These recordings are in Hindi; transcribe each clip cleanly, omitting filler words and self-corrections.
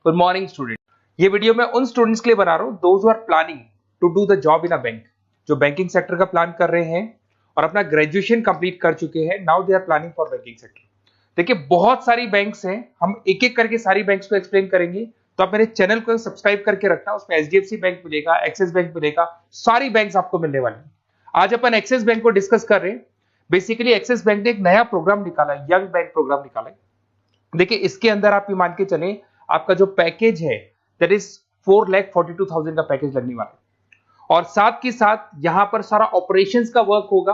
Good morning student. ये वीडियो मैं उन स्टूडेंट्स के लिए बना रहा हूँ those who are planning to do the job in a bank, जो बैंकिंग सेक्टर का प्लान कर रहे हैं और अपना ग्रेजुएशन कंप्लीट कर चुके हैं। Now they are planning for banking sector. देखिए बहुत सारी बैंक्स हैं, हम एक एक करके सारी बैंक्स को एक्सप्लेन करेंगे, तो आप मेरे चैनल को सब्सक्राइब करके रखना। उसमें एचडीएफसी बैंक मिलेगा, एक्सिस बैंक मिलेगा, सारी बैंक्स आपको मिलने वाली हैं। आज अपन एक्सिस बैंक को डिस्कस कर रहे हैं। बेसिकली एक्सिस बैंक ने एक नया प्रोग्राम निकाला है, यंग बैंक प्रोग्राम निकाला है। देखिए इसके अंदर आप ये मान के चलें, आपका जो पैकेज है दैट इज 4,42,000 का पैकेज लगने वाला है, और साथ के साथ यहां पर सारा ऑपरेशंस का वर्क होगा।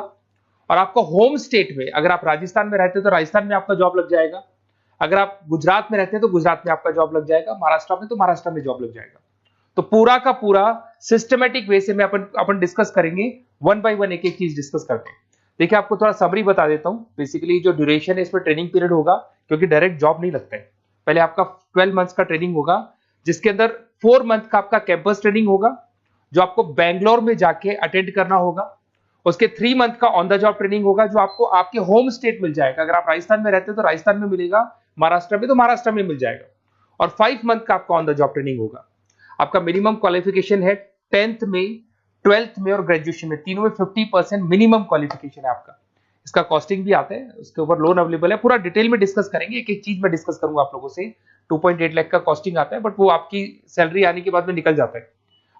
और आपका होम स्टेट में, अगर आप राजस्थान में रहते हैं तो राजस्थान में आपका जॉब लग जाएगा, अगर आप गुजरात में रहते हैं तो गुजरात में आपका जॉब लग जाएगा, महाराष्ट्र में तो महाराष्ट्र में जॉब लग जाएगा। तो पूरा का पूरा सिस्टमेटिक वे से में अपन डिस्कस करेंगे, वन बाय वन एक एक चीज डिस्कस करते हैं। देखिए आपको थोड़ा समरी बता देता हूं। बेसिकली जो ड्यूरेशन है इसमें ट्रेनिंग पीरियड होगा, क्योंकि डायरेक्ट जॉब नहीं लगता है। पहले आपका 12 मंथ्स का ट्रेनिंग होगा, जिसके अंदर 4 मंथ का आपका कैंपस ट्रेनिंग होगा, जो आपको बैंगलोर में जाके अटेंड करना होगा। उसके 3 मंथ का ऑन द जॉब ट्रेनिंग होगा, जो आपको आपके होम स्टेट मिल जाएगा। अगर आप राजस्थान में रहते हो तो राजस्थान में मिलेगा, महाराष्ट्र में तो महाराष्ट्र में मिल जाएगा। और 5 मंथ का आपका ऑन द जॉब ट्रेनिंग होगा। आपका मिनिमम क्वालिफिकेशन है 10th में, 12th में और ग्रेजुएशन में, तीनों में 50% मिनिमम क्वालिफिकेशन है आपका। इसका कॉस्टिंग भी आता है, उसके ऊपर लोन अवेलेबल है। पूरा डिटेल में डिस्कस करेंगे, एक एक चीज में डिस्कस करूंगा आप लोगों से। 2.8 लाख का कॉस्टिंग आता है, बट वो आपकी सैलरी आने के बाद में निकल जाता है।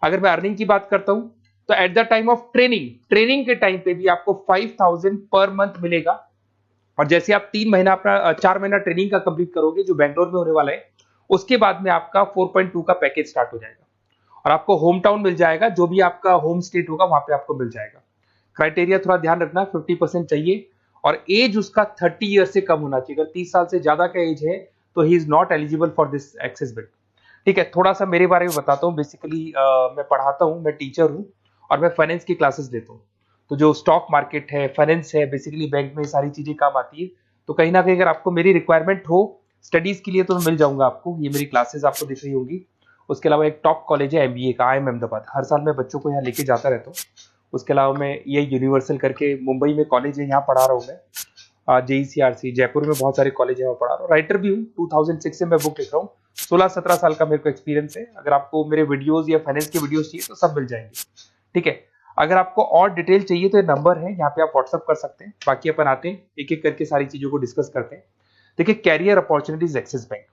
अगर मैं अर्निंग की बात करता हूं तो at the time of training के टाइम पे भी आपको 5,000 पर मंथ मिलेगा। और जैसे आप 4 महीना ट्रेनिंग का कंप्लीट करोगे, जो बैंगलोर में होने वाला है, उसके बाद में आपका 4.2 का पैकेज स्टार्ट हो जाएगा। और आपको होम टाउन मिल जाएगा, जो भी आपका होम स्टेट होगा वहां पे आपको मिल जाएगा। क्राइटेरिया थोड़ा ध्यान रखना, 50% चाहिए, और एज उसका 30 ईयर से कम होना चाहिए। अगर 30 साल से ज्यादा का एज है तो he is not eligible for this axis bank. ठीक है, थोड़ा सा मेरे बारे में बताता हूँ। बेसिकली मैं पढ़ाता हूँ, मैं टीचर हूँ, और मैं फाइनेंस की क्लासेस लेता हूँ। तो जो स्टॉक मार्केट है, फाइनेंस है, बेसिकली बैंक में सारी चीजें काम आती है। तो कहीं ना कहीं अगर आपको मेरी रिक्वायरमेंट हो स्टडीज के लिए तो मैं मिल जाऊंगा आपको। ये मेरी क्लासेस आपको दिख रही होंगी। उसके अलावा एक टॉप कॉलेज है एमबीए का, IIM अहमदाबाद। हर साल मैं बच्चों को यहाँ लेके जाता रहता हूँ। उसके अलावा मैं ये यूनिवर्सल करके मुंबई में कॉलेज है, यहाँ पढ़ा रहा हूँ मैं। JECRC जयपुर में बहुत सारे कॉलेज है, वहाँ पढ़ा रहा हूँ। राइटर भी हूँ, 2006 से मैं बुक लिख रहा हूँ। 16-17 साल का मेरे को एक्सपीरियंस है। अगर आपको मेरे वीडियोज या फाइनेंस के वीडियोज चाहिए तो सब मिल जाएंगे। ठीक है, अगर आपको और डिटेल चाहिए तो ये नंबर है, यहाँ पे आप व्हाट्सअप कर सकते हैं। बाकी अपन आते हैं एक एक करके सारी चीजों को डिस्कस करते हैं। देखिए कैरियर अपॉर्चुनिटीज एक्सिस बैंक,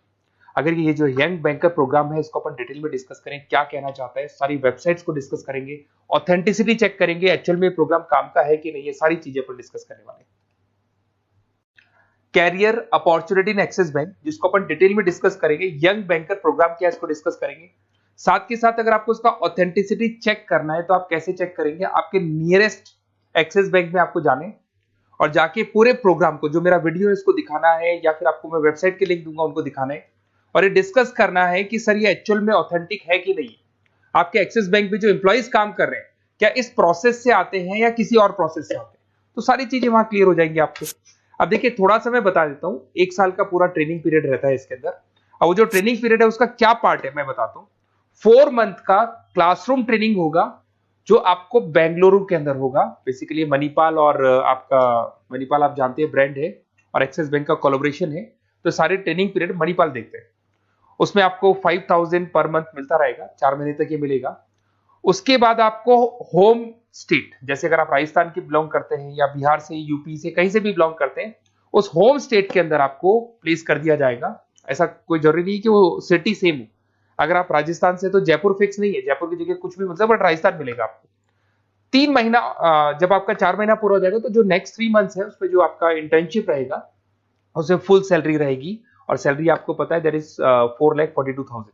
अगर ये जो यंग बैंक का प्रोग्राम है इसको अपन डिटेल में डिस्कस करें, क्या कहना चाहता है, सारी वेबसाइट्स को डिस्कस करेंगे, ऑथेंटिसिटी चेक करेंगे, एक्चुअल में प्रोग्राम काम का है कि नहीं, ये सारी चीजें अपन डिस्कस करने वाले हैं। Career opportunity in Axis bank, जिसको अपन डिटेल में डिस्कस करेंगे। यंग बैंकर प्रोग्राम क्या है इसको डिस्कस करेंगे। साथ के साथ अगर आपको उसका ऑथेंटिसिटी चेक करना है तो आप कैसे चेक करेंगे, आपके नियरेस्ट एक्सिस बैंक में आपको जाने और जाके पूरे प्रोग्राम को, जो मेरा वीडियो है इसको दिखाना है, या फिर आपको मैं वेबसाइट के लिंक दूंगा उनको दिखाना है, और ये डिस्कस करना है कि सर ये एक्चुअल में ऑथेंटिक है कि नहीं। आपके एक्सिस बैंक में जो एम्प्लॉइज काम कर रहे हैं क्या इस प्रोसेस से आते हैं या किसी और प्रोसेस से आते हैं, तो सारी चीजें वहां क्लियर हो जाएंगी आपको। अब देखिए थोड़ा सा मैं बता देता हूँ, 1 साल का पूरा ट्रेनिंग पीरियड रहता है इसके अंदर। अब वो जो ट्रेनिंग पीरियड है उसका क्या पार्ट है मैं बताता हूँ। 4 मंथ का क्लासरूम ट्रेनिंग होगा, जो आपको बेंगलुरु के अंदर होगा। बेसिकली मणिपाल और आपका मणिपाल आप जानते हैं ब्रांड है, और एक्सिस बैंक का कोलैबोरेशन है, तो सारे ट्रेनिंग पीरियड मणिपाल देखते हैं। उसमें आपको 5,000 पर मंथ मिलता रहेगा, 4 महीने तक ये मिलेगा। उसके बाद आपको होम स्टेट, जैसे अगर आप राजस्थान के बिलोंग करते हैं या बिहार से, यूपी से, कहीं से भी बिलोंग करते हैं, उस होम स्टेट के अंदर आपको प्लेस कर दिया जाएगा। ऐसा कोई जरूरी नहीं कि वो सिटी सेम हो। अगर आप राजस्थान से तो जयपुर फिक्स नहीं है, जयपुर की जगह कुछ भी मतलब, बट राजस्थान मिलेगा आपको। 3 महीना जब आपका 4 महीना पूरा हो जाएगा तो जो नेक्स्ट 3 मंथ्स है उसमें जो आपका इंटर्नशिप रहेगा उसमें फुल सैलरी रहेगी, और सैलरी आपको पता है दैट इज 4,42,000।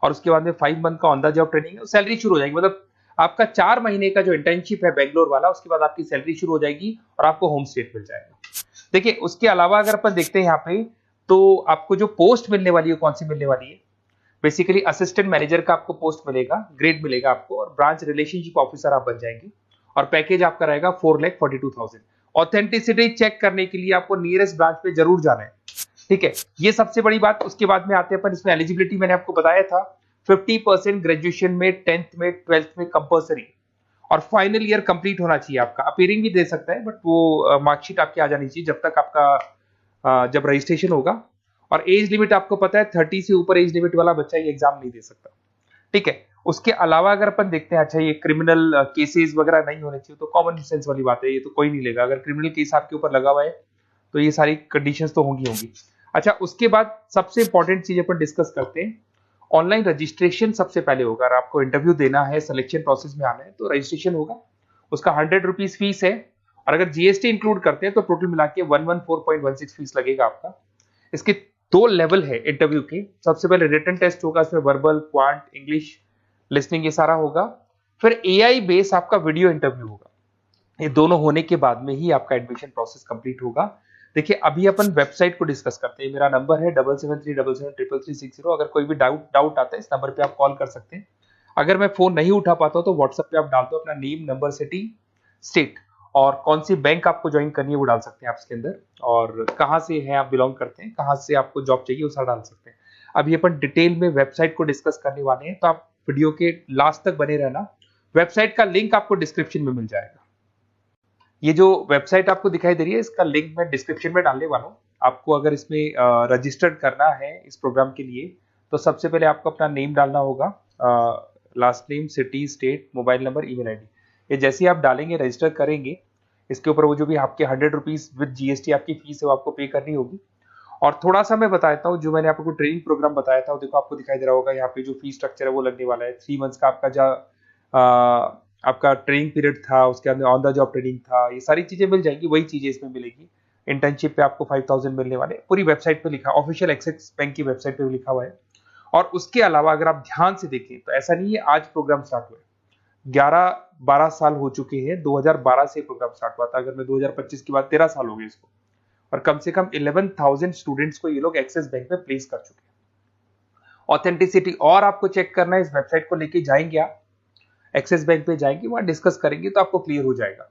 और उसके बाद में 5 मंथ का ऑन द जॉब ट्रेनिंग है, सैलरी शुरू हो जाएगी। मतलब आपका 4 महीने का जो इंटर्नशिप है बैंगलोर वाला, उसके बाद आपकी सैलरी शुरू हो जाएगी और आपको होम स्टेट मिल जाएगा। देखिए उसके अलावा अगर अपन देखते हैं यहाँ पे, तो आपको जो पोस्ट मिलने वाली है कौन सी मिलने वाली है। बेसिकली असिस्टेंट मैनेजर का आपको पोस्ट मिलेगा, ग्रेड मिलेगा आपको, और ब्रांच रिलेशनशिप ऑफिसर आप बन जाएंगे, और पैकेज आपका रहेगा 4,42,000। ऑथेंटिसिटी चेक करने के लिए आपको नियरेस्ट ब्रांच पे जरूर जाना है। ठीक है, ये सबसे बड़ी बात। उसके बाद में आते हैं अपन, इसमें एलिजिबिलिटी मैंने आपको बताया था 50% ग्रेजुएशन में, 10th में, 12th में कंपल्सरी, और फाइनल ईयर कंप्लीट होना चाहिए आपका। अपीयरिंग भी दे सकता है, बट वो मार्कशीट आपकी आ जानी चाहिए जब तक आपका जब रजिस्ट्रेशन होगा। और एज लिमिट आपको पता है 30 से ऊपर एज लिमिट वाला बच्चा ये एग्जाम नहीं दे सकता, ठीक है। उसके अलावा अगर अपन देखते हैं, अच्छा ये क्रिमिनल केसेस वगैरह नहीं होने चाहिए, तो कॉमन सेंस वाली बात है, ये तो कोई नहीं लेगा। अगर क्रिमिनल केस आपके ऊपर लगा हुआ है तो ये सारी कंडीशंस तो होंगी। अच्छा, उसके बाद सबसे इंपॉर्टेंट चीज अपन डिस्कस करते हैं, ऑनलाइन रजिस्ट्रेशन सबसे पहले होगा। अगर आपको इंटरव्यू देना है, सिलेक्शन प्रोसेस में आना है, तो रजिस्ट्रेशन होगा, उसका 100 रुपीज फीस है, और अगर जीएसटी इंक्लूड करते हैं तो टोटल मिला के 114.16 फीस लगेगा आपका। इसके 2 लेवल है इंटरव्यू के। सबसे पहले रिटन टेस्ट होगा, इसमें वर्बल, क्वांट, इंग्लिश, लिसनिंग ये सारा होगा। फिर एआई बेस आपका वीडियो इंटरव्यू होगा। ये दोनों होने के बाद में ही आपका एडमिशन प्रोसेस कंप्लीट होगा। देखिए, अभी अपन वेबसाइट को डिस्कस करते हैं। मेरा नंबर है 7737733360। अगर कोई भी डाउट आता है, इस नंबर पे आप कॉल कर सकते हैं। अगर मैं फोन नहीं उठा पाता हूं तो व्हाट्सएप पे आप डाल दो अपना नेम, नंबर, सिटी, स्टेट, और कौन सी बैंक आपको ज्वाइन करनी है वो डाल सकते हैं आप इसके अंदर, और कहाँ से है आप बिलोंग करते हैं, कहाँ से आपको जॉब चाहिए वो सारा डाल सकते हैं। अभी अपन डिटेल में वेबसाइट को डिस्कस करने वाले हैं, तो आप वीडियो के लास्ट तक बने रहना। वेबसाइट का लिंक आपको डिस्क्रिप्शन में मिल जाएगा। ये जो वेबसाइट आपको दिखाई दे रही है, इसका लिंक मैं डिस्क्रिप्शन में डालने वाला हूँ। आपको अगर इसमें रजिस्टर्ड करना है इस प्रोग्राम के लिए, तो सबसे पहले आपको अपना नेम डालना होगा, last name, city, state, mobile number, email ID. ये जैसे ही आप डालेंगे, रजिस्टर करेंगे, इसके ऊपर वो जो भी आपके 100 रुपीज विद जीएसटी आपकी फीस है वो आपको पे करनी होगी। और थोड़ा सा मैं बता देता हूँ, जो मैंने आपको ट्रेनिंग प्रोग्राम बताया था, देखो आपको दिखाई दे रहा होगा यहाँ पे जो फीस स्ट्रक्चर है वो लगने वाला है। 3 मंथ्स का आपका जो आपका ट्रेनिंग पीरियड था, उसके अंदर ऑन द जॉब ट्रेनिंग था, ये सारी चीजें मिल जाएंगी, वही चीजें इसमें मिलेगी। इंटर्नशिप पे आपको 5000 मिलने वाले, पूरी वेबसाइट पे लिखा, ऑफिशियल एक्सिस बैंक की वेबसाइट पे भी लिखा हुआ है। और उसके अलावा अगर आप ध्यान से देखें तो ऐसा नहीं है आज प्रोग्राम स्टार्ट हुआ है, 11-12 साल हो चुके हैं। 2012 से प्रोग्राम स्टार्ट हुआ था, अगर मैं 2025 की बात, 13 साल हो गए इसको, और कम से कम 11,000 स्टूडेंट्स को ये लोग एक्सिस बैंक में प्लेस कर चुके हैं। ऑथेंटिसिटी और आपको चेक करना है, इस वेबसाइट को लेके जाएंगे आप, एक्सिस बैंक पे जाएंगे, वहां डिस्कस करेंगे तो आपको क्लियर हो जाएगा।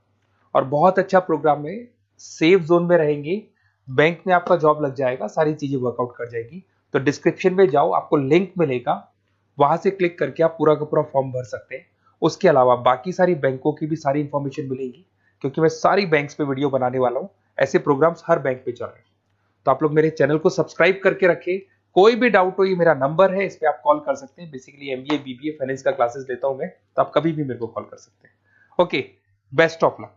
और बहुत अच्छा प्रोग्राम है, सेफ जोन में रहेंगे, बैंक में आपका जॉब लग जाएगा, सारी चीजें वर्कआउट कर जाएगी। तो डिस्क्रिप्शन में जाओ, आपको लिंक मिलेगा, वहां से क्लिक करके आप पूरा का पूरा फॉर्म भर सकते हैं। उसके अलावा बाकी सारी बैंकों की भी सारी इंफॉर्मेशन मिलेगी, क्योंकि मैं सारी बैंक्स पे वीडियो बनाने वाला हूं। ऐसे प्रोग्राम्स हर बैंक पे चल रहे हैं। तो आप लोग मेरे चैनल को सब्सक्राइब करके रखें। कोई भी डाउट हो, ये मेरा नंबर है, इस पे आप कॉल कर सकते हैं। बेसिकली एमबीए, बीबीए, फाइनेंस का क्लासेस लेता हूं मैं, तो आप कभी भी मेरे को कॉल कर सकते हैं। Okay, best of luck.